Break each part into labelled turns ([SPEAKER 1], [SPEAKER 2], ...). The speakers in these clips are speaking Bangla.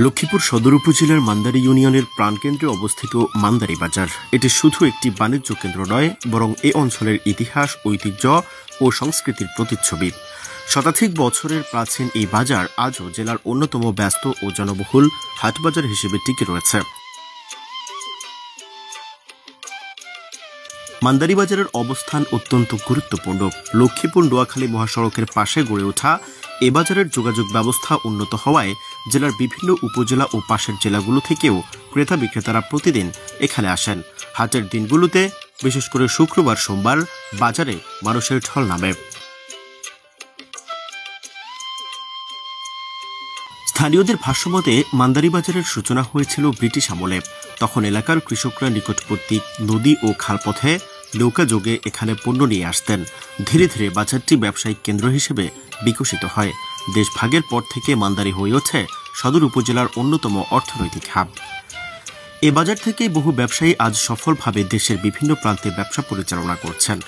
[SPEAKER 1] লক্ষ্মীপুর সদর উপজেলার মান্দারী ইউনিয়নের প্রাণকেন্দ্রে অবস্থিত মান্দারী বাজার। এটি শুধু একটি বাণিজ্য কেন্দ্র নয়, বরং এ অঞ্চলের ইতিহাস, ঐতিহ্য ও সংস্কৃতির প্রতিচ্ছবি। শতাধিক বছরের প্রাচীন এই বাজার আজও জেলার অন্যতম ব্যস্ত ও জনবহুল হাটবাজার হিসেবে টিকে রয়েছে। মান্দারী বাজারের অবস্থান অত্যন্ত গুরুত্বপূর্ণ। লক্ষ্মীপুর নোয়াখালী মহাসড়কের পাশে গড়ে ওঠা এ বাজারের যোগাযোগ ব্যবস্থা উন্নত হওয়ায় জেলার বিভিন্ন উপজেলা ও পাশের জেলাগুলো থেকেও ক্রেতা বিক্রেতারা প্রতিদিন এখানে আসেন। হাটের দিনগুলোতে, বিশেষ করে শুক্রবার, সোমবার, বাজারে মানুষের ঢল নামে। স্থানীয়দের ভাষ্যমতে মান্দারী বাজারের সূচনা হয়েছিল ব্রিটিশ আমলে। তখন এলাকার কৃষকরা নিকটবর্তী নদী ও খালপথে নৌকা যোগে এখানে পণ্য নিয়ে আসতেন। ধীরে ধীরে বাজারটি ব্যবসায়িক কেন্দ্র হিসেবে বিকশিত হয়। দেশভাগের পর থেকে মান্দারী হয়ে ওঠে সদর উপজেলার অন্যতম অর্থনৈতিক হাব। এ বাজার থেকেই বহু ব্যবসায়ী আজ সফলভাবে দেশের বিভিন্ন প্রান্তে ব্যবসা পরিচালনা করছেন।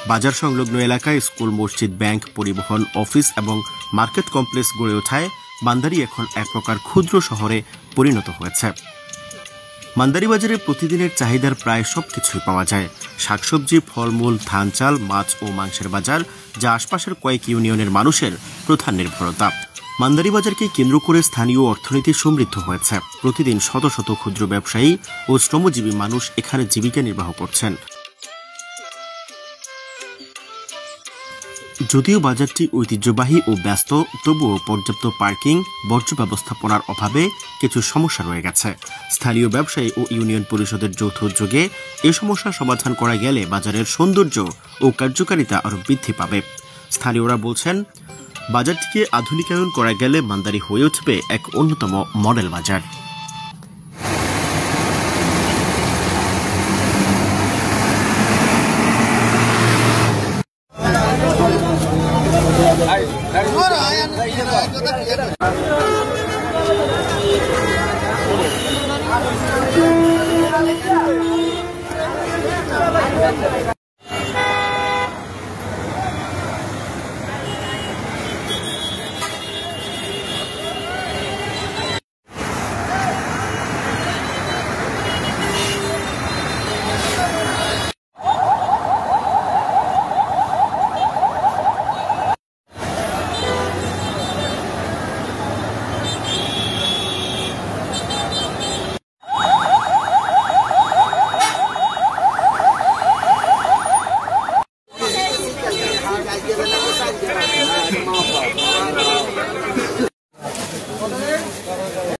[SPEAKER 1] বাজার সংলগ্ন এলাকায় স্কুল, মসজিদ, ব্যাংক, পরিবহন, অফিস এবং মার্কেট কমপ্লেক্স গড়ে ওঠায় মান্দারী এখন এক প্রকার ক্ষুদ্র শহরে পরিণত হয়েছে। মান্দারী বাজারে প্রতিদিনের চাহিদার প্রায় সবকিছুই পাওয়া যায়। শাকসবজি, ফলমূল, ধান, চাল, মাছ ও মাংসের বাজার, যা আশপাশের কয়েক ইউনিয়নের মানুষের প্রধান নির্ভরতা। মান্দারী বাজারকে কেন্দ্র করে স্থানীয় অর্থনীতি সমৃদ্ধ হয়েছে। প্রতিদিন শত শত ক্ষুদ্র ব্যবসায়ী ও শ্রমজীবী মানুষ এখানে জীবিকা নির্বাহ করছেন। যদিও বাজারটি ঐতিহ্যবাহী ও ব্যস্ত, তবুও পর্যাপ্ত পার্কিং, বর্জ্য ব্যবস্থাপনার অভাবে কিছু সমস্যা রয়ে গেছে। স্থানীয় ব্যবসায়ী ও ইউনিয়ন পরিষদের যৌথ উদ্যোগে এ সমস্যা সমাধান করা গেলে বাজারের সৌন্দর্য ও কার্যকারিতা আরও বৃদ্ধি পাবে। স্থানীয়রা বলছেন, বাজারটিকে আধুনিকায়ন করা গেলে মান্দারী হয়ে উঠবে এক অন্যতম মডেল বাজার।